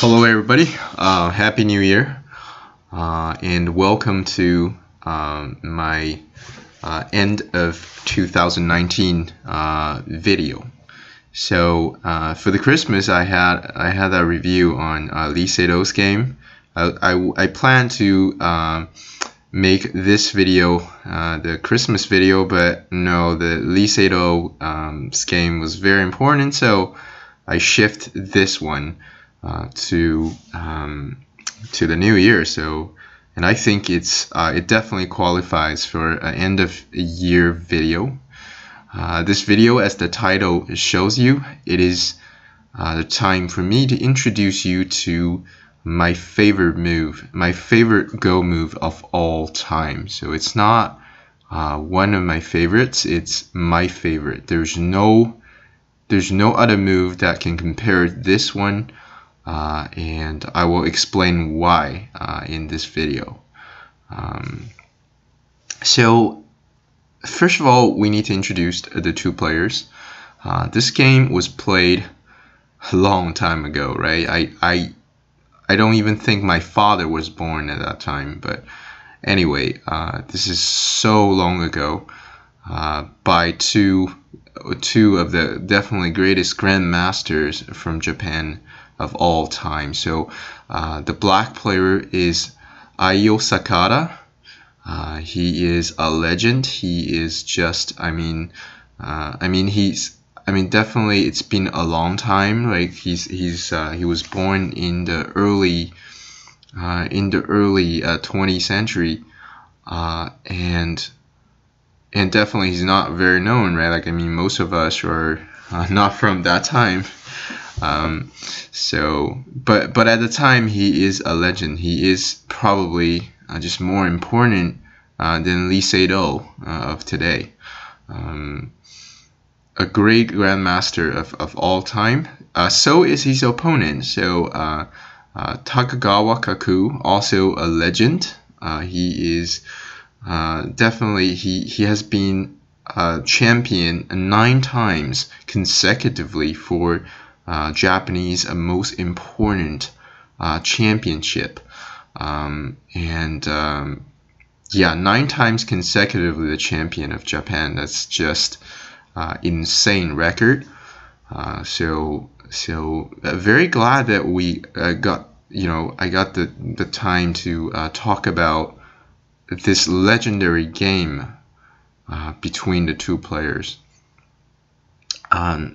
Hello everybody, Happy New Year, and welcome to my end of 2019 video. So for the Christmas I had a review on Lee Sedol's game. I plan to make this video the Christmas video, but no, the Lee Sedol's game was very important, so I shift this one to the new year. So, and I think it definitely qualifies for an end of year video. This video, as the title shows you, it is the time for me to introduce you to my favorite move, my favorite Go move of all time. So it's not one of my favorites, it's my favorite. There's no other move that can compare this one, and I will explain why in this video. So first of all, we need to introduce the two players. This game was played a long time ago, right? I don't even think my father was born at that time, but anyway, this is so long ago, by two of the definitely greatest grandmasters from Japan of all time. So the black player is Aio Sakata. He is a legend. He is just, definitely it's been a long time. Like he was born in the early 20th century, and definitely he's not very known, right? Like, most of us are not from that time. But at the time, he is a legend. He is probably just more important than Lee Sedol of today. A great grandmaster of all time. So is his opponent. So Takagawa Kaku, also a legend. He is definitely, he has been champion 9 times consecutively for Japanese most important championship, yeah, 9 times consecutively the champion of Japan. That's just insane record. So very glad that we got, I got the time to talk about this legendary game between the two players.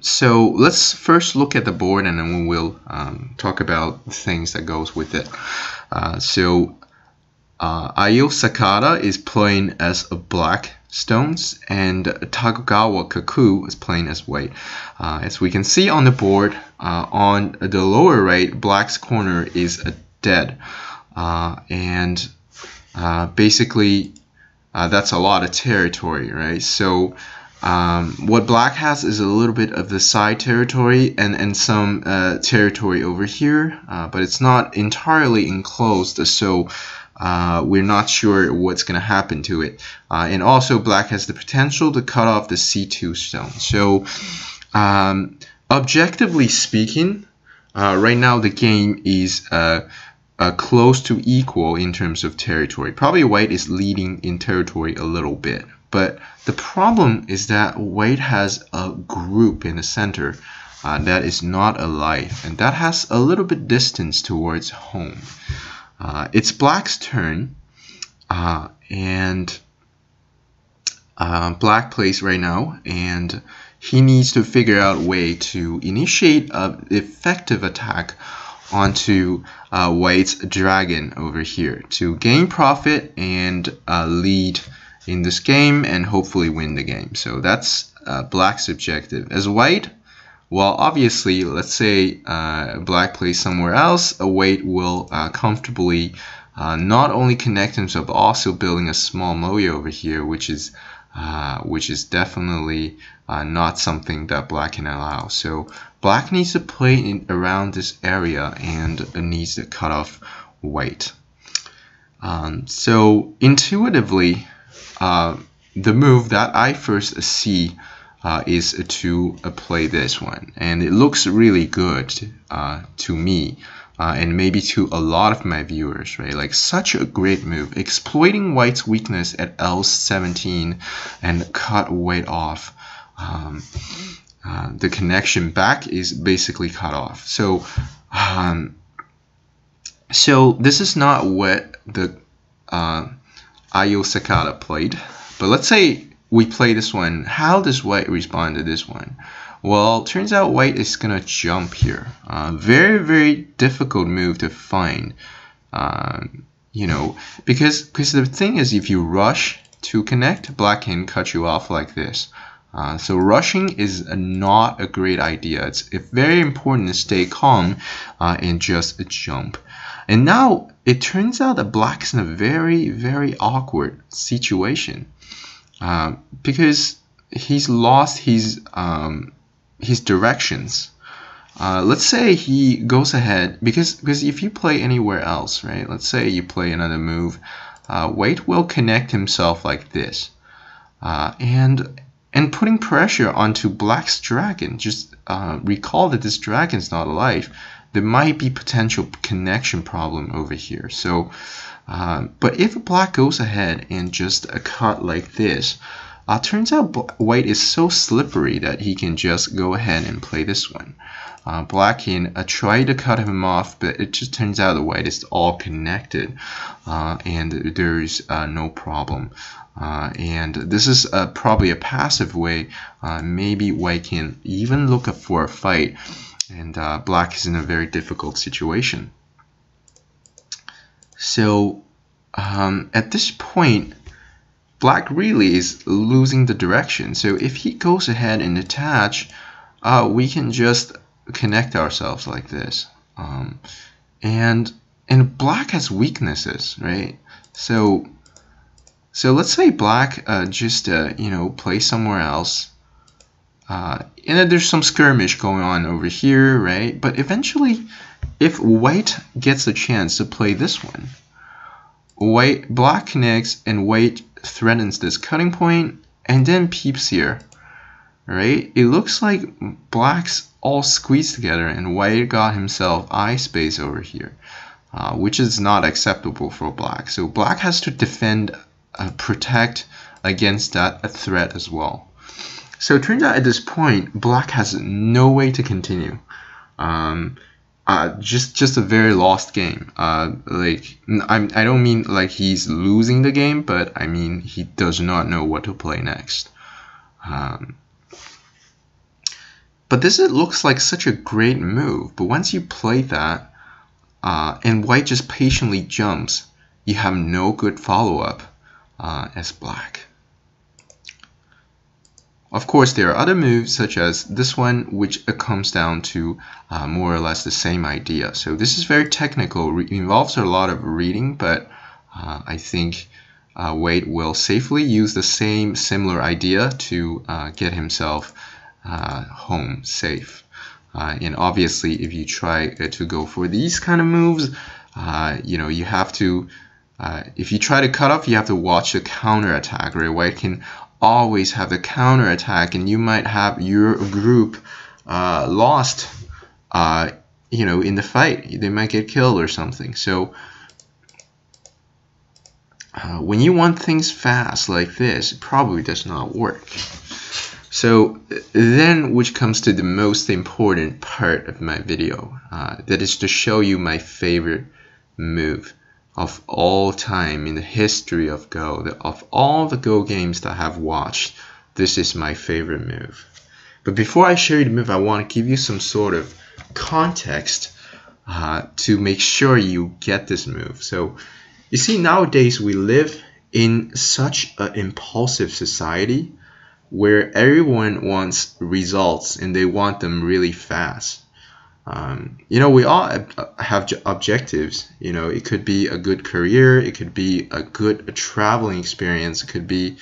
So let's first look at the board, and then we will talk about things that goes with it. So Aio Sakata is playing as a black stones, and Takagawa Kaku is playing as white. As we can see on the board, on the lower right, black's corner is a dead, and basically that's a lot of territory, right? So what black has is a little bit of the side territory and some territory over here, but it's not entirely enclosed, so we're not sure what's going to happen to it. And also black has the potential to cut off the C2 stone. So objectively speaking, right now the game is close to equal in terms of territory. Probably white is leading in territory a little bit, but the problem is that white has a group in the center that is not alive, and that has a little bit distance towards home. It's black's turn, and black plays right now, and he needs to figure out a way to initiate an effective attack onto white's dragon over here to gain profit and lead in this game and hopefully win the game. So that's black's objective. As white, well, obviously, let's say black plays somewhere else, white will comfortably not only connect himself, but also building a small moyo over here, which is definitely not something that black can allow. So black needs to play around this area and needs to cut off white. So intuitively, the move that I first see is to play this one, and it looks really good to me, and maybe to a lot of my viewers, right? Like, such a great move, exploiting white's weakness at L17 and cut white off. The connection back is basically cut off. So this is not what the Ayo Sakata played, but let's say we play this one. How does white respond to this one? Well, turns out white is gonna jump here. Very, very difficult move to find. You know, because the thing is, if you rush to connect, black can cut you off like this. So rushing is not a great idea. It's very important to stay calm and just jump. And now it turns out that black is in a very, very awkward situation because he's lost his directions. Let's say he goes ahead, because if you play anywhere else, right? Let's say you play another move, white will connect himself like this, and putting pressure onto black's dragon. Just recall that this dragon is not alive. There might be potential connection problem over here. So, but if black goes ahead and just cut like this, turns out white is so slippery that he can just go ahead and play this one. Black can try to cut him off, but it just turns out the white is all connected, and there is no problem. And this is probably a passive way. Maybe white can even look up for a fight, and black is in a very difficult situation. So at this point, black really is losing the direction. So if he goes ahead and attach, we can just connect ourselves like this. And black has weaknesses, right? So let's say black just you know, play somewhere else, and then there's some skirmish going on over here, right? But eventually, if white gets a chance to play this one, black connects and white threatens this cutting point and then peeps here, right? It looks like black's all squeezed together and white got himself eye space over here, which is not acceptable for black. So black has to defend, protect against that threat as well. So it turns out at this point, black has no way to continue. Just a very lost game. Like, I don't mean like he's losing the game, but I mean he does not know what to play next. But this looks like such a great move. But once you play that, and white just patiently jumps, you have no good follow-up as black. Of course, there are other moves such as this one, which comes down to more or less the same idea. So this is very technical, involves a lot of reading, but I think white will safely use the similar idea to get himself home safe. And obviously, if you try to go for these kind of moves, you know, you have to, if you try to cut off, you have to watch the counter attack, right? White can always have the counter attack, and you might have your group lost, you know, in the fight. They might get killed or something. So when you want things fast like this, it probably does not work. So then, which comes to the most important part of my video, that is to show you my favorite move of all time in the history of Go. Of all the Go games that I have watched, this is my favorite move. But before I show you the move, I want to give you some sort of context to make sure you get this move. So you see, nowadays we live in such an impulsive society where everyone wants results and they want them really fast. You know, we all have objectives. You know, it could be a good career, it could be a good traveling experience, it could be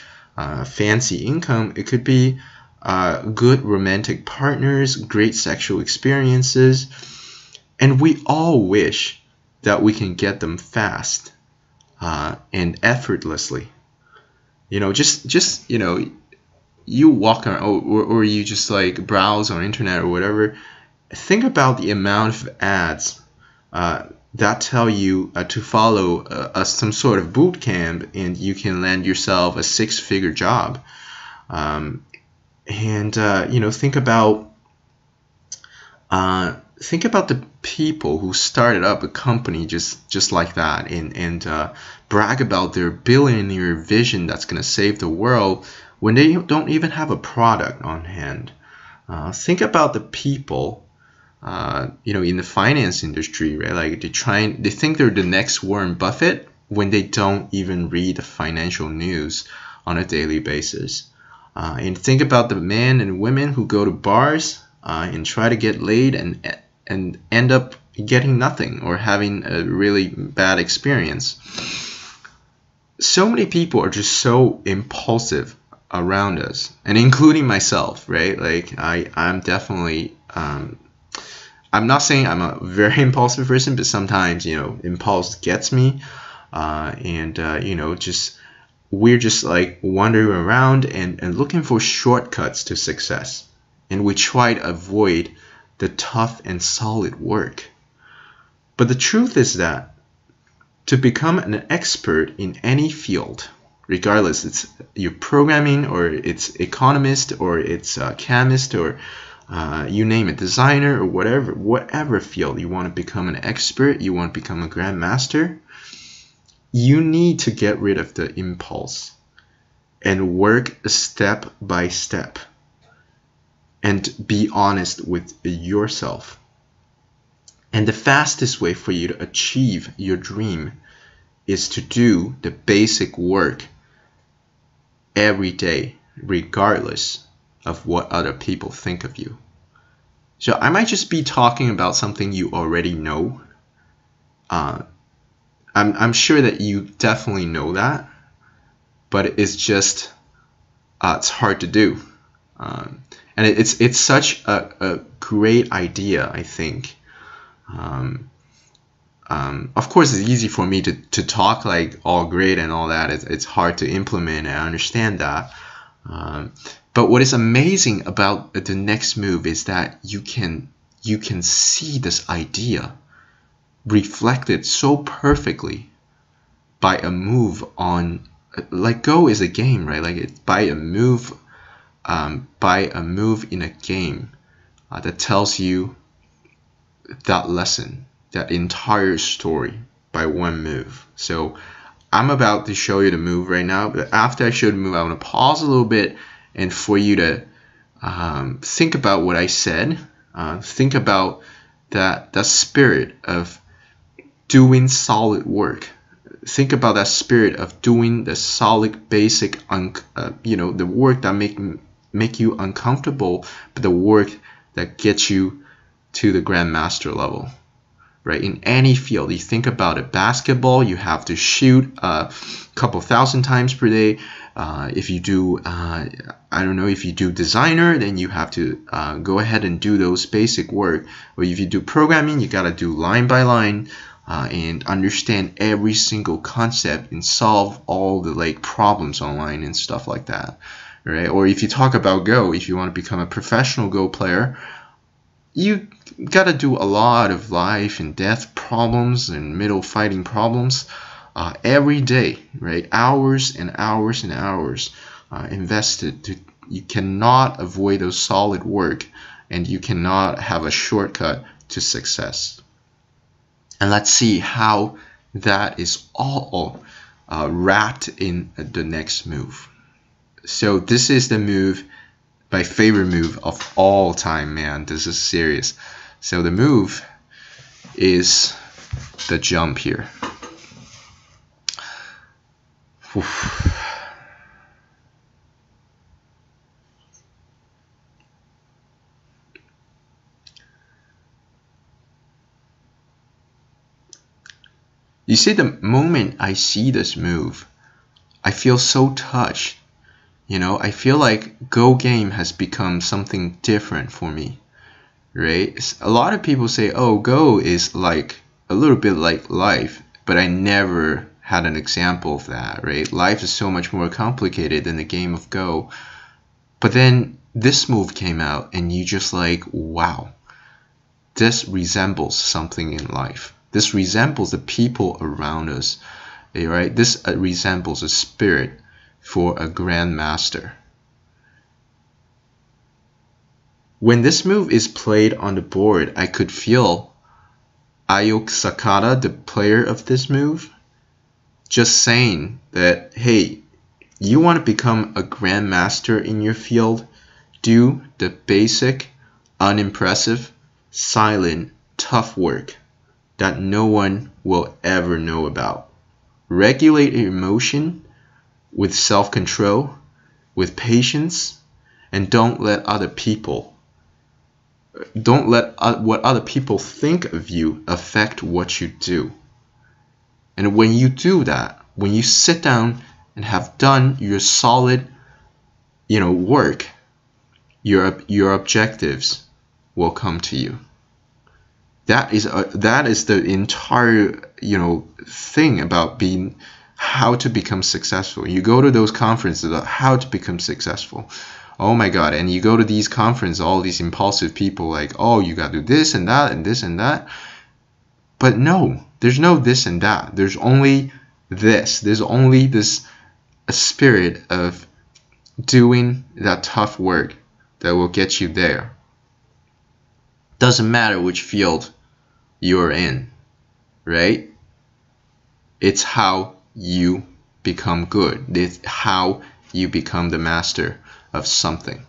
fancy income, it could be good romantic partners, great sexual experiences, and we all wish that we can get them fast and effortlessly. You know, just you know, you walk around, or you just like browse on internet or whatever, think about the amount of ads that tell you to follow some sort of boot camp, and you can land yourself a 6-figure job. Think about the people who started up a company just like that, and brag about their billionaire vision that's going to save the world when they don't even have a product on hand. Think about the people in the finance industry, right? Like they think they're the next Warren Buffett when they don't even read the financial news on a daily basis. And think about the men and women who go to bars and try to get laid and end up getting nothing or having a really bad experience. So many people are just so impulsive around us, and including myself, right? Like I'm definitely I'm not saying I'm a very impulsive person, but sometimes impulse gets me, we're just like wandering around and looking for shortcuts to success, and we try to avoid the tough and solid work. But the truth is that to become an expert in any field, regardless it's you're programming or it's economist or it's chemist or you name it, designer or whatever field you want to become an expert, you want to become a grandmaster, you need to get rid of the impulse and work step by step and be honest with yourself. And the fastest way for you to achieve your dream is to do the basic work every day, regardless of what other people think of you. So I might just be talking about something you already know. I'm sure that you definitely know that, but it's just it's hard to do. And it's such a great idea, I think. Of course, it's easy for me to talk like all great and all that. It's hard to implement, and I understand that. But what is amazing about the next move is that you can see this idea reflected so perfectly by a move on, like Go is a game, right? Like it's by a move in a game that tells you that lesson, that entire story by one move. So I'm about to show you the move right now, but after I show the move, I want to pause a little bit and for you to think about what I said. Think about that spirit of doing solid work. Think about that spirit of doing the solid, basic, the work that make you uncomfortable, but the work that gets you to the grandmaster level. Right? In any field, you think about it. Basketball, you have to shoot a couple thousand times per day. If you do, if you do designer, then you have to go ahead and do those basic work. Or if you do programming, you gotta do line by line and understand every single concept and solve all the problems online and stuff like that. Right? Or if you talk about Go, if you want to become a professional Go player, you gotta do a lot of life and death problems and middle fighting problems every day, right? Hours and hours and hours invested. You cannot avoid those solid work, and you cannot have a shortcut to success. And let's see how that is all wrapped in the next move. So this is the move, my favorite move of all time, man. This is serious. So the move is the jump here. Oof. You see, the moment I see this move, I feel so touched. I feel like Go game has become something different for me, right? A lot of people say, oh, Go is like a little bit like life, but I never had an example of that, right? Life is so much more complicated than the game of Go. But then this move came out and you just like, wow, this resembles something in life. This resembles the people around us, right? This resembles a spirit for a grandmaster. When this move is played on the board, I could feel Ayuk Sakata, the player of this move, just saying that, hey, you want to become a grandmaster in your field? Do the basic, unimpressive, silent, tough work that no one will ever know about. Regulate your emotion with self-control, with patience, and don't let what other people think of you affect what you do. And when you do that, when you sit down and have done your solid, work, your objectives will come to you. That is the entire, thing about how to become successful. You go to those conferences about how to become successful. Oh my God. And you go to these conferences, all these impulsive people like, oh, you got to do this and that and this and that. But no, there's no this and that. There's only this. There's only a spirit of doing that tough work that will get you there. Doesn't matter which field you're in, right? It's how you become good. It's how you become the master of something.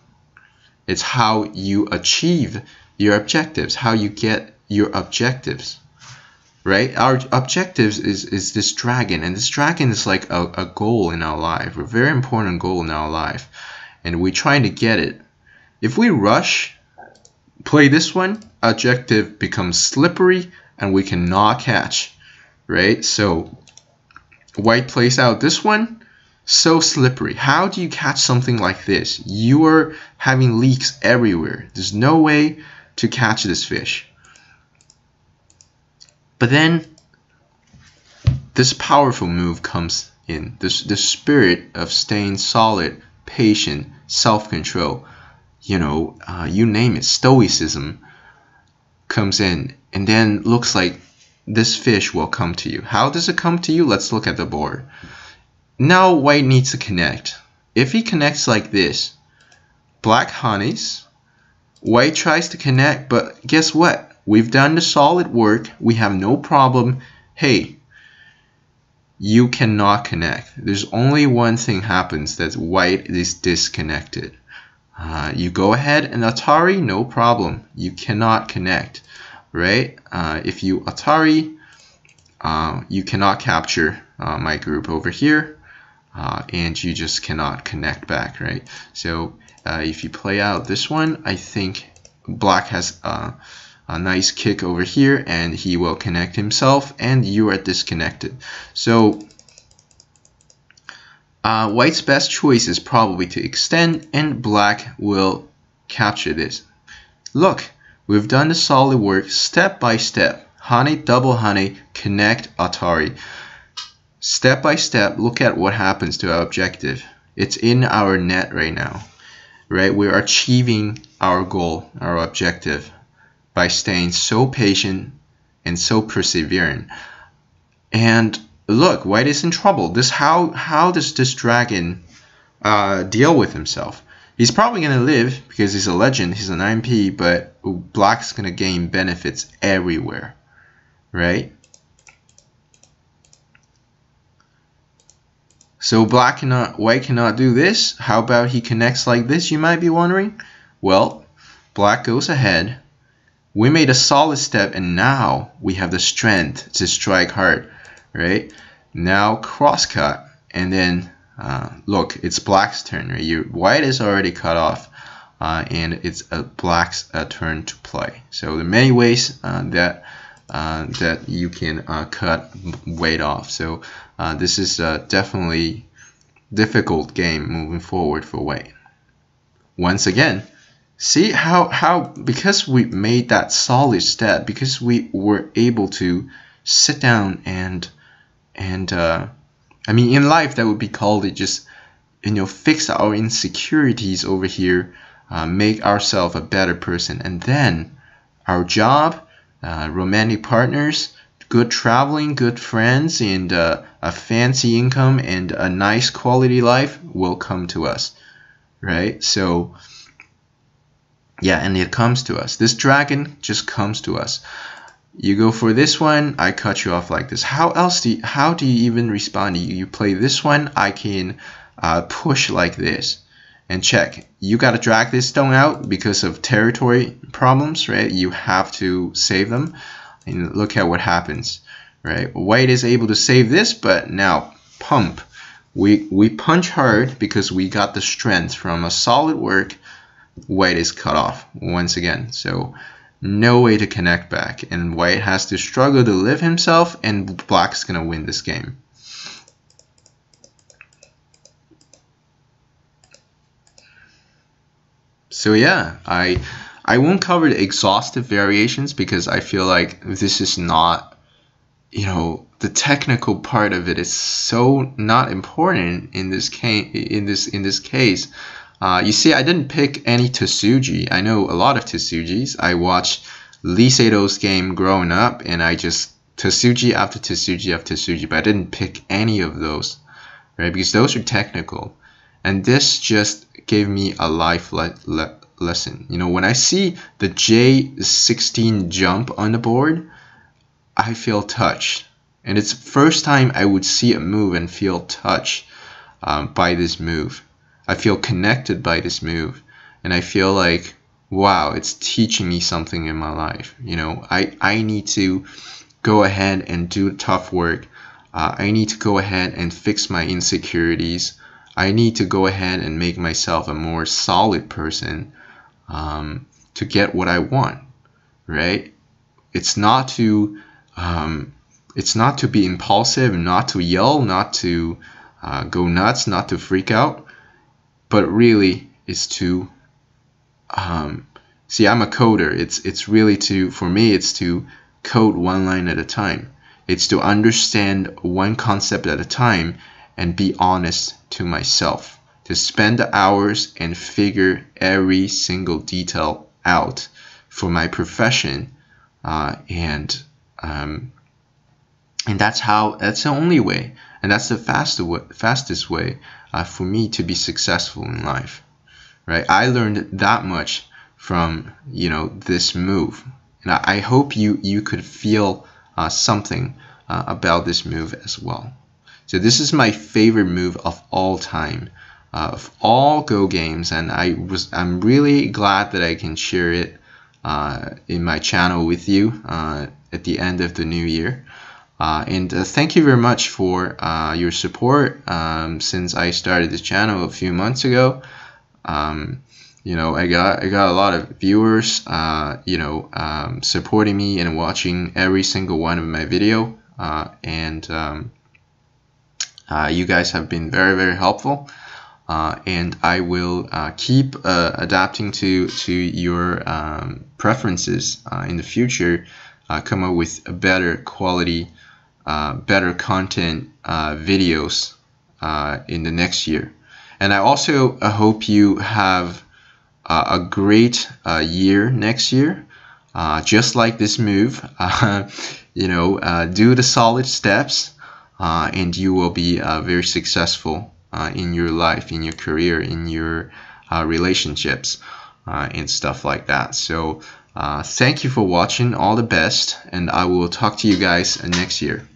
It's how you achieve your objectives, how you get your objectives, right? Our objectives is this dragon, and this dragon is like a goal in our life, a very important goal in our life, and we're trying to get it. If we rush, play this one, objective becomes slippery and we cannot catch, right? So white plays out this one, so slippery. How do you catch something like this? You are having leaks everywhere. There's no way to catch this fish. But then this powerful move comes in. The spirit of staying solid, patient, self-control, you name it, stoicism comes in, and then looks like this fish will come to you. How does it come to you? Let's look at the board. Now white needs to connect. If he connects like this, black honeys, white tries to connect, but guess what? We've done the solid work. We have no problem. Hey, you cannot connect. There's only one thing happens, that white is disconnected. You go ahead and Atari, no problem. You cannot connect, right? If you Atari, you cannot capture my group over here, and you just cannot connect back, right? So if you play out this one, I think black has a nice kick over here, and he will connect himself, and you are disconnected. So white's best choice is probably to extend, and black will capture this. Look, we've done the solid work step by step. Honey, double honey, connect, Atari. Step by step, look at what happens to our objective. It's in our net right now, right? We're achieving our goal, our objective, by staying so patient and so persevering. And look, white is in trouble. How does this dragon deal with himself? He's probably going to live because he's a legend, he's an IMP, but black's going to gain benefits everywhere, right? So white cannot do this. How about he connects like this, you might be wondering? Well, black goes ahead. We made a solid step, and now we have the strength to strike hard, right? Now crosscut, and then look, it's black's turn, right? White is already cut off, and it's black's turn to play. So there are many ways that you can cut white off. So this is definitely difficult game moving forward for white. Once again, see how because we made that solid step, because we were able to sit down and I mean, in life that would be called just fix our insecurities over here, make ourselves a better person, and then our job, romantic partners, good traveling, good friends, and a fancy income and a nice quality life will come to us, right? So yeah, and it comes to us. This dragon just comes to us. You go for this one, I cut you off like this. How do you even respond? You play this one, I can push like this. And check, you got to drag this stone out because of territory problems, right? You have to save them. And look at what happens, right? White is able to save this, but now pump. We punch hard because we got the strength from a solid work. White is cut off once again. So no way to connect back. And white has to struggle to live himself, and black's going to win this game. So yeah, I won't cover the exhaustive variations because I feel like this is not, the technical part of it is so not important in this case. In this case, you see, I didn't pick any Tsuji. I know a lot of Tsujis. I watched Lee Sedol's game growing up, and I just Tsuji after Tsuji after Tsuji, but I didn't pick any of those, right? Because those are technical. And this just gave me a life lesson. When I see the J16 jump on the board, I feel touched. And it's the first time I would see a move and feel touched by this move. I feel connected by this move. And I feel like, wow, it's teaching me something in my life. I need to go ahead and do tough work. I need to go ahead and fix my insecurities. I need to go ahead and make myself a more solid person to get what I want, right? It's not to be impulsive, not to yell, not to go nuts, not to freak out, but really is to see. I'm a coder. It's really for me, it's to code one line at a time. It's to understand one concept at a time and be honest to myself, to spend the hours and figure every single detail out for my profession, and that's the only way, and that's the fastest way for me to be successful in life, right? I learned that much from this move, and I hope you could feel something about this move as well. So this is my favorite move of all time, of all Go games, and I'm really glad that I can share it in my channel with you at the end of the new year. And thank you very much for your support since I started this channel a few months ago. I got a lot of viewers, supporting me and watching every single one of my video, and you guys have been very, very helpful, and I will keep adapting to your preferences in the future, come up with a better quality, better content videos in the next year. And I also hope you have a great year next year, just like this move. Do the solid steps, and you will be very successful in your life, in your career, in your relationships, and stuff like that. So thank you for watching. All the best, and I will talk to you guys next year.